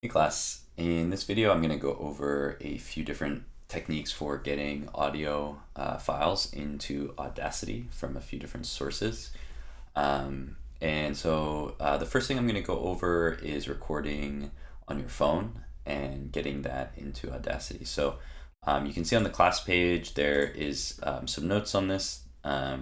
Hey class, in this video I'm going to go over a few different techniques for getting audio files into Audacity from a few different sources. The first thing I'm going to go over is recording on your phone and getting that into Audacity. You can see on the class page there is some notes on this. I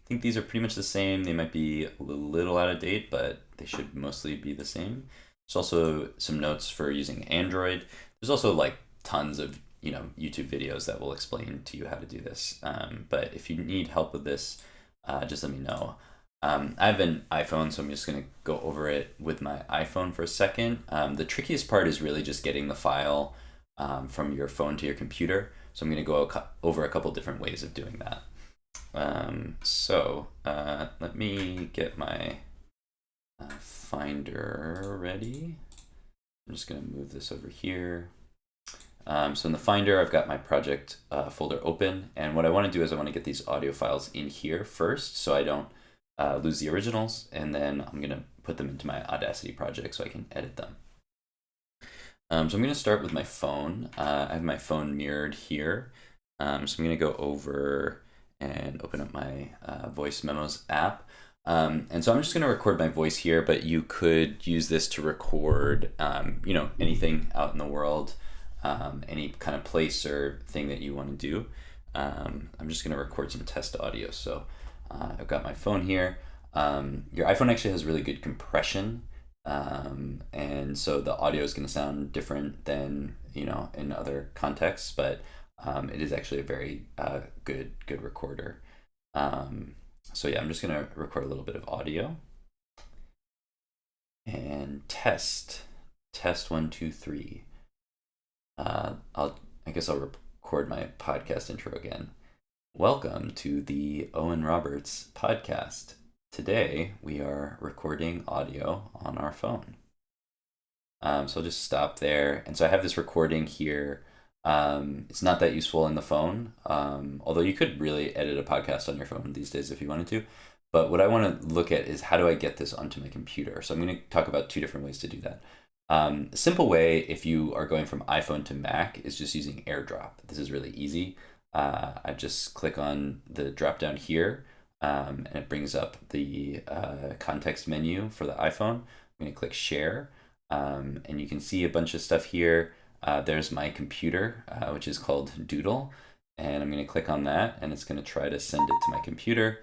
think these are pretty much the same. They might be a little out of date, but they should mostly be the same. There's also some notes for using Android. There's also like tons of YouTube videos that will explain to you how to do this. But if you need help with this, just let me know. I have an iPhone, so I'm just going to go over it with my iPhone for a second. The trickiest part is really just getting the file from your phone to your computer. So I'm going to go over a couple different ways of doing that. Let me get my Finder ready. I'm just going to move this over here. So in the Finder, I've got my project folder open. And what I want to do is I want to get these audio files in here first so I don't lose the originals. And then I'm going to put them into my Audacity project so I can edit them. So I'm going to start with my phone. I have my phone mirrored here. So I'm going to go over and open up my voice memos app. And so I'm just going to record my voice here, but you could use this to record, anything out in the world, any kind of place or thing that you want to do. I'm just going to record some test audio. So I've got my phone here. Your iPhone actually has really good compression. And so the audio is going to sound different than, in other contexts, but it is actually a very good recorder. I'm just going to record a little bit of audio and test 1, 2, 3. I guess I'll record my podcast intro again. Welcome to the Owen Roberts podcast. Today we are recording audio on our phone. So I'll just stop there. And so I have this recording here. It's not that useful in the phone, although you could really edit a podcast on your phone these days if you wanted to. But what I want to look at is how do I get this onto my computer? So I'm going to talk about two different ways to do that. A simple way, if you are going from iPhone to Mac, is just using Airdrop. This is really easy. I just click on the drop down here, and it brings up the context menu for the iPhone. I'm going to click Share, and you can see a bunch of stuff here. There's my computer, which is called Doodle, and I'm going to click on that, and it's going to try to send it to my computer.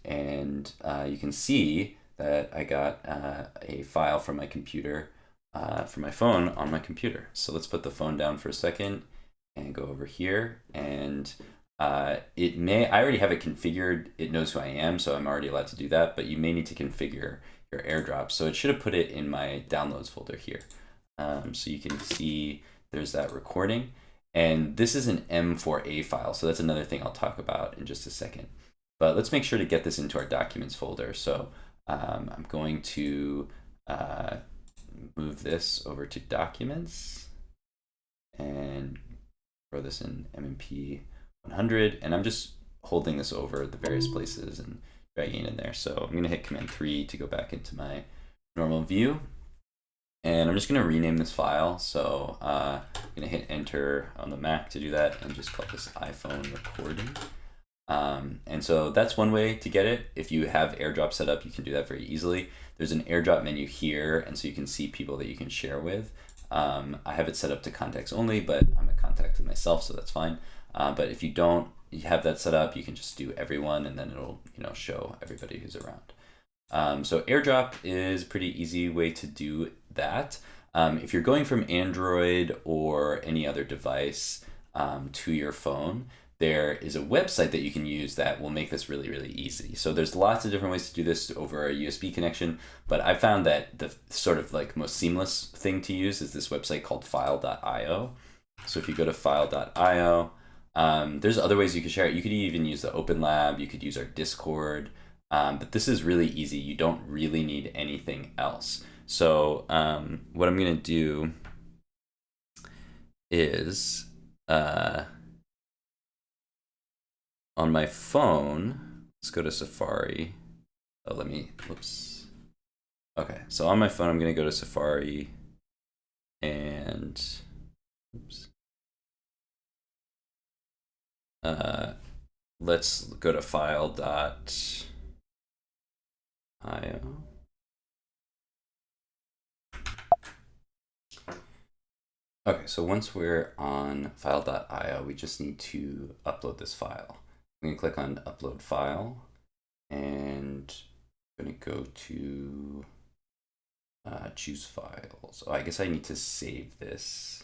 And you can see that I got a file from my computer, from my phone on my computer. So let's put the phone down for a second and go over here. And I already have it configured. It knows who I am, so I'm already allowed to do that, but you may need to configure your AirDrop. So it should have put it in my downloads folder here. So you can see there's that recording. And this is an M4A file, so that's another thing I'll talk about in just a second. But let's make sure to get this into our documents folder. So I'm going to move this over to documents and throw this in MMP 100. And I'm just holding this over the various places and dragging it in there. So I'm going to hit Command 3 to go back into my normal view. And I'm just going to rename this file. So I'm going to hit Enter on the Mac to do that and just call this iPhone recording. And so that's one way to get it. If you have AirDrop set up, you can do that very easily. There's an AirDrop menu here, and so you can see people that you can share with. I have it set up to contacts only, but I'm a contact with myself, so that's fine. But if you don't have that set up, you can just do everyone, and then it'll show everybody who's around. So AirDrop is a pretty easy way to do that. If you're going from Android or any other device to your phone, there is a website that you can use that will make this really, really easy. So there's lots of different ways to do this over a USB connection, but I found that the sort of like most seamless thing to use is this website called file.io. So if you go to file.io, there's other ways you could share it. You could even use the Open Lab, you could use our Discord, but this is really easy. You don't really need anything else. So what I'm gonna do is, on my phone, let's go to Safari. Whoops. Okay, so on my phone, I'm gonna go to Safari and oops. Let's go to file.io. Okay, so once we're on file.io, we just need to upload this file. I'm going to click on upload file, and I'm going to go to choose files. Oh, I guess I need to save this.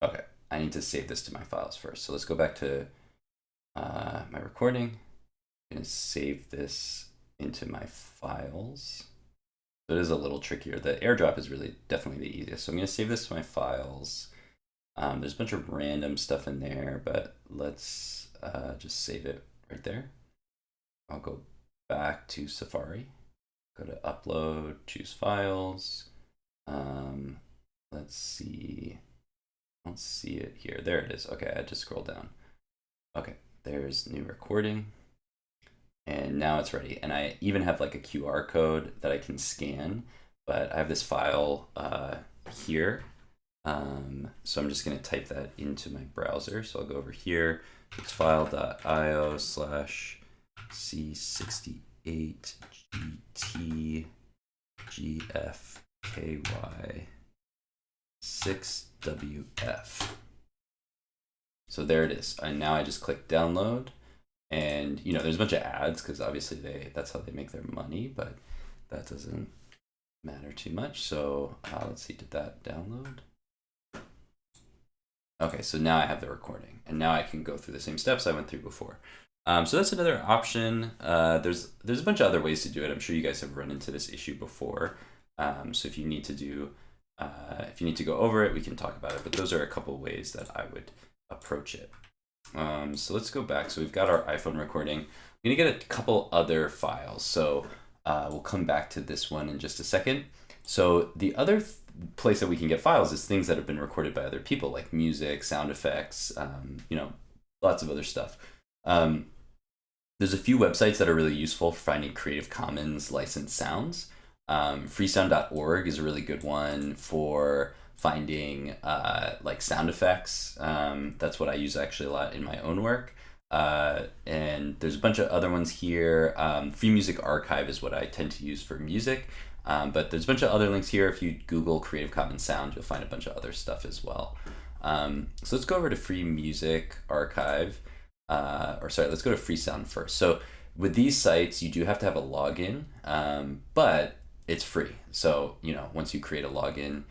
Okay, I need to save this to my files first. So let's go back to my recording. I'm going to save this into my files. So it is a little trickier. The Airdrop is really definitely the easiest. So I'm going to save this to my files. There's a bunch of random stuff in there, but let's just save it right there. I'll go back to Safari, go to upload, choose files. Let's see. I don't see it here. There it is. Okay, I just scroll down. Okay, there's new recording. And now it's ready. And I even have like a QR code that I can scan, but I have this file here. So I'm just going to type that into my browser. So I'll go over here. It's file.io/C68GTGFKY6WF. So there it is. And now I just click download. And there's a bunch of ads because obviously that's how they make their money, but that doesn't matter too much. So let's see, did that download? Okay, so now I have the recording, and now I can go through the same steps I went through before. So that's another option. There's a bunch of other ways to do it. I'm sure you guys have run into this issue before. So if you need to go over it, we can talk about it. But those are a couple ways that I would approach it. So let's go back. So we've got our iPhone recording. I'm gonna get a couple other files. So we'll come back to this one in just a second. So the other place that we can get files is things that have been recorded by other people, like music, sound effects, lots of other stuff. There's a few websites that are really useful for finding Creative Commons licensed sounds. Freesound.org is a really good one for finding like sound effects. That's what I use actually a lot in my own work. And there's a bunch of other ones here. Free Music Archive is what I tend to use for music. But there's a bunch of other links here. If you Google Creative Commons Sound, you'll find a bunch of other stuff as well. So let's go over to Free Music Archive. Let's go to Freesound first. So with these sites, you do have to have a login, but it's free. So, once you create a login,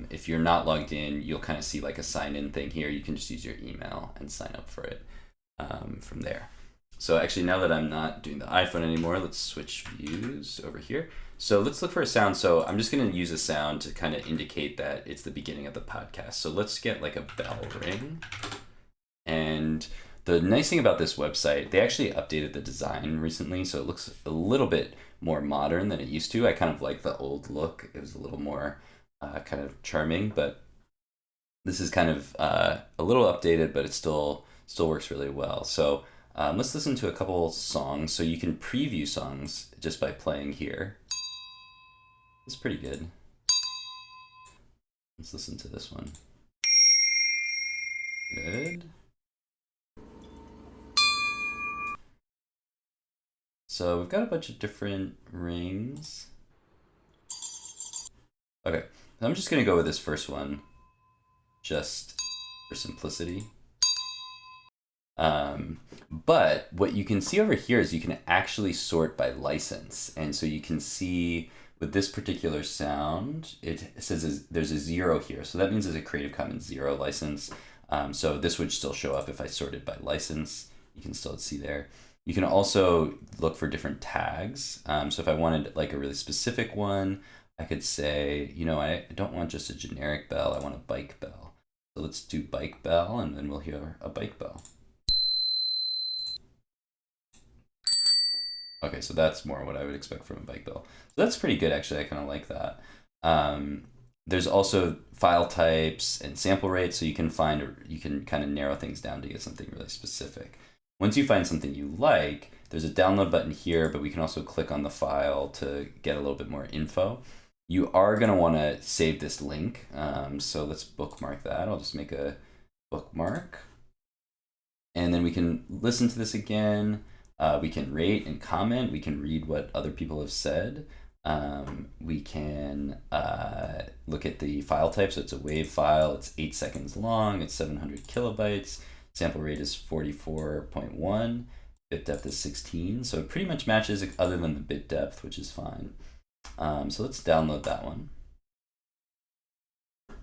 if you're not logged in, you'll kind of see like a sign in thing here. You can just use your email and sign up for it from there. So actually, now that I'm not doing the iPhone anymore, let's switch views over here. So let's look for a sound. So I'm just going to use a sound to kind of indicate that it's the beginning of the podcast. So let's get like a bell ring. And the nice thing about this website, they actually updated the design recently. So it looks a little bit more modern than it used to. I kind of like the old look. It was a little more kind of charming, but this is kind of a little updated, but it still works really well. So let's listen to a couple songs. So you can preview songs just by playing here. It's pretty good. Let's listen to this one. Good. So we've got a bunch of different rings. Okay, I'm just gonna go with this first one, just for simplicity. But what you can see over here is you can actually sort by license. And so you can see with this particular sound, it says there's a 0 here. So that means it's a Creative Commons 0 license. So this would still show up if I sorted by license. You can still see there. You can also look for different tags. So if I wanted like a really specific one, I could say, I don't want just a generic bell, I want a bike bell. So let's do bike bell, and then we'll hear a bike bell. Okay, so that's more what I would expect from a bike bell. So that's pretty good, actually. I kind of like that. There's also file types and sample rates, so you can kind of narrow things down to get something really specific. Once you find something you like, there's a download button here, but we can also click on the file to get a little bit more info. You are going to want to save this link. So let's bookmark that. I'll just make a bookmark. And then we can listen to this again. We can rate and comment. We can read what other people have said. We can look at the file type. So it's a WAV file. It's 8 seconds long. It's 700 kilobytes. Sample rate is 44.1. Bit depth is 16. So it pretty much matches other than the bit depth, which is fine. So let's download that one.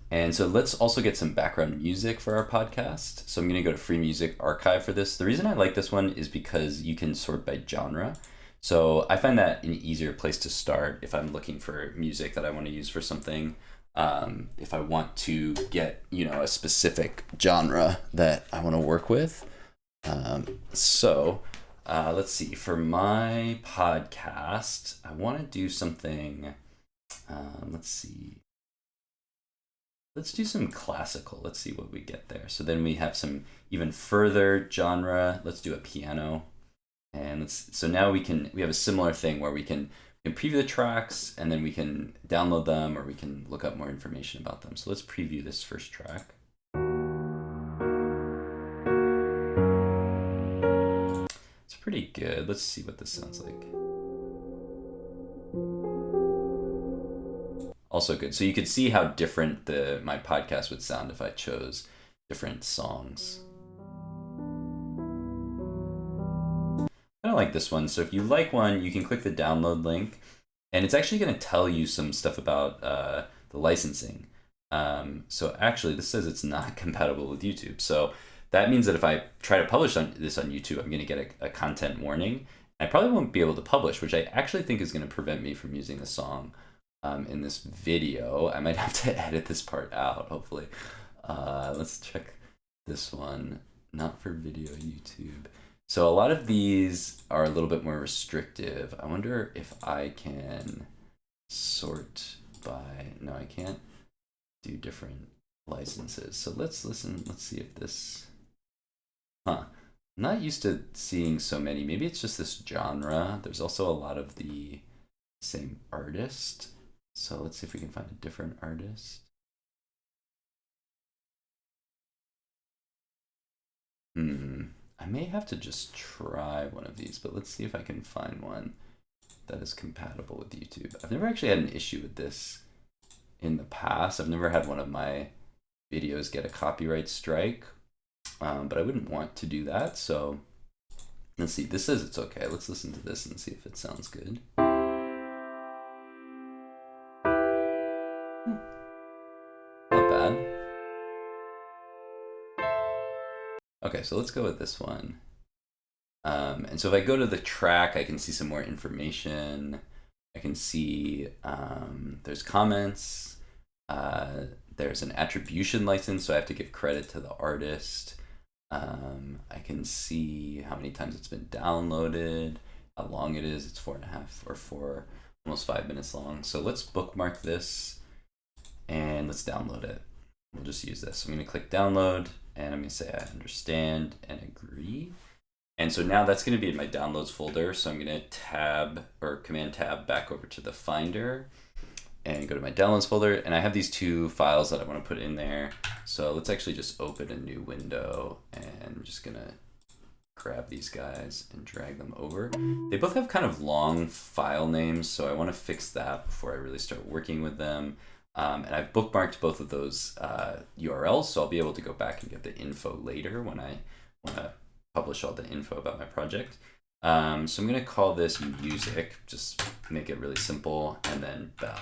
And so let's also get some background music for our podcast. So I'm going to go to Free Music Archive for this. The reason I like this one is because you can sort by genre. So I find that an easier place to start if I'm looking for music that I want to use for something. If I want to get, a specific genre that I want to work with. Let's see. For my podcast, I want to do something. Let's see. Let's do some classical. Let's see what we get there. So then we have some even further genre. Let's do a piano. And so now we have a similar thing where we can preview the tracks and then we can download them or we can look up more information about them. So let's preview this first track. It's pretty good. Let's see what this sounds like. Also good. So you could see how different my podcast would sound if I chose different songs. I don't like this one. So if you like one, you can click the download link and it's actually going to tell you some stuff about the licensing. So actually this says it's not compatible with YouTube. So that means that if I try to publish this on YouTube, I'm going to get a content warning. I probably won't be able to publish, which I actually think is going to prevent me from using the song in this video. I might have to edit this part out, hopefully. Let's check this one. Not for video YouTube. So a lot of these are a little bit more restrictive. I wonder if I can sort by... No, I can't do different licenses. So let's listen. Let's see if this... I'm not used to seeing so many. Maybe it's just this genre. There's also a lot of the same artist. So let's see if we can find a different artist. I may have to just try one of these, but let's see if I can find one that is compatible with YouTube. I've never actually had an issue with this in the past. I've never had one of my videos get a copyright strike, but I wouldn't want to do that. So let's see, this says it's okay. Let's listen to this and see if it sounds good. Not bad. Okay, so let's go with this one. And so if I go to the track, I can see some more information. I can see there's comments. There's an attribution license, so I have to give credit to the artist. I can see how many times it's been downloaded, how long it is. It's 4.5 or almost 5 minutes long. So let's bookmark this and let's download it. We'll just use this. I'm going to click download and I'm going to say I understand and agree. And so now that's going to be in my downloads folder. So I'm going to tab or command tab back over to the Finder and go to my downloads folder. And I have these two files that I want to put in there. So let's actually just open a new window and I'm just going to grab these guys and drag them over. They both have kind of long file names, so I want to fix that before I really start working with them. And I've bookmarked both of those URLs, so I'll be able to go back and get the info later when I want to publish all the info about my project. So I'm going to call this music, just make it really simple, and then bell.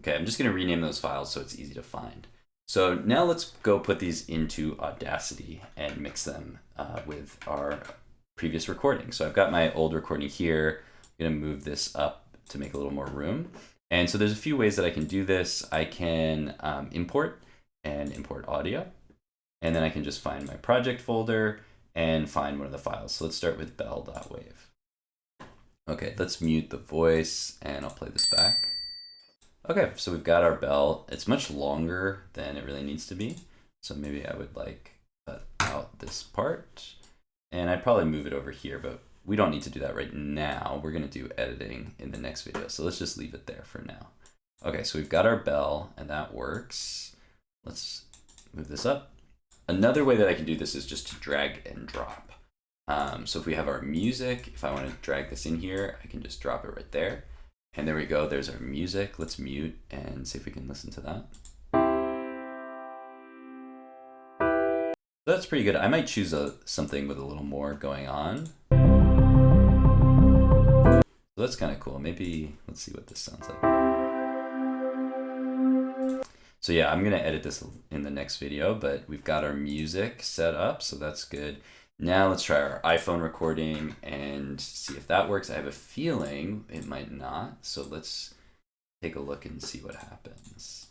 Okay, I'm just going to rename those files so it's easy to find. So now let's go put these into Audacity and mix them with our previous recording. So I've got my old recording here. I'm going to move this up to make a little more room. And so there's a few ways that I can do this. I can import audio, and then I can just find my project folder and find one of the files. So let's start with bell.wave. Okay, let's mute the voice and I'll play this back. Okay, so we've got our bell. It's much longer than it really needs to be. So maybe I would like cut out this part and I'd probably move it over here, but we don't need to do that right now. We're gonna do editing in the next video. So let's just leave it there for now. Okay, so we've got our bell and that works. Let's move this up. Another way that I can do this is just to drag and drop. So if we have our music, if I want to drag this in here, I can just drop it right there. And there we go, there's our music. Let's mute and see if we can listen to that. That's pretty good. I might choose something with a little more going on. So that's kind of cool. Maybe, let's see what this sounds like. So yeah, I'm gonna edit this in the next video, but we've got our music set up, so that's good. Now let's try our iPhone recording and see if that works. I have a feeling it might not, so let's take a look and see what happens.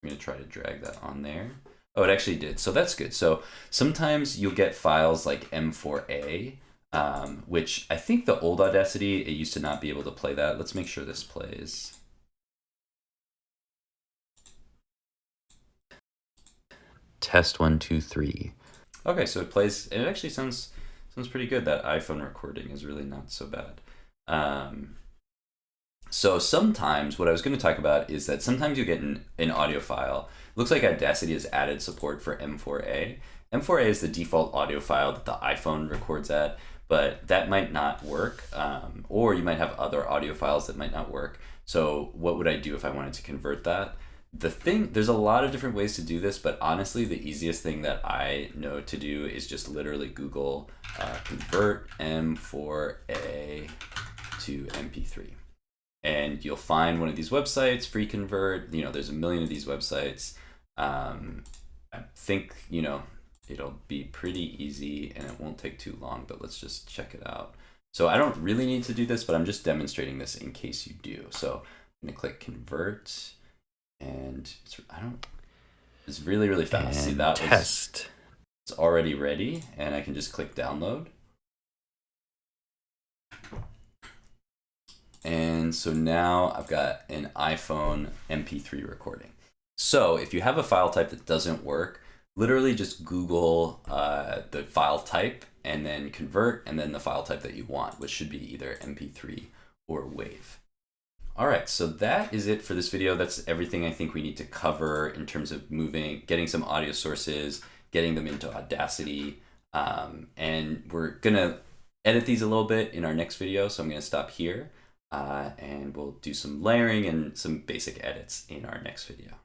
I'm gonna try to drag that on there. Oh, it actually did, so that's good. So sometimes you'll get files like M4A, which I think the old Audacity, it used to not be able to play that. Let's make sure this plays. Test 1, 2, 3. Okay, so it plays, and it actually sounds pretty good. That iPhone recording is really not so bad. So sometimes what I was going to talk about is that sometimes you get an audio file. It looks like Audacity has added support for M4A. M4A is the default audio file that the iPhone records at, but that might not work, or you might have other audio files that might not work. So what would I do if I wanted to convert that? There's a lot of different ways to do this, but honestly, the easiest thing that I know to do is just literally Google convert M4A to MP3. And you'll find one of these websites, free convert, there's a million of these websites. I think, it'll be pretty easy and it won't take too long, but let's just check it out. So I don't really need to do this, but I'm just demonstrating this in case you do. So I'm gonna click convert, and it's really, really fast. See, that test. It's already ready, and I can just click download. And so now I've got an iPhone MP3 recording. So if you have a file type that doesn't work, literally just Google the file type and then convert, and then the file type that you want, which should be either MP3 or WAV. All right, so that is it for this video. That's everything I think we need to cover in terms of getting some audio sources, getting them into Audacity, and we're gonna edit these a little bit in our next video, so I'm gonna stop here. And we'll do some layering and some basic edits in our next video.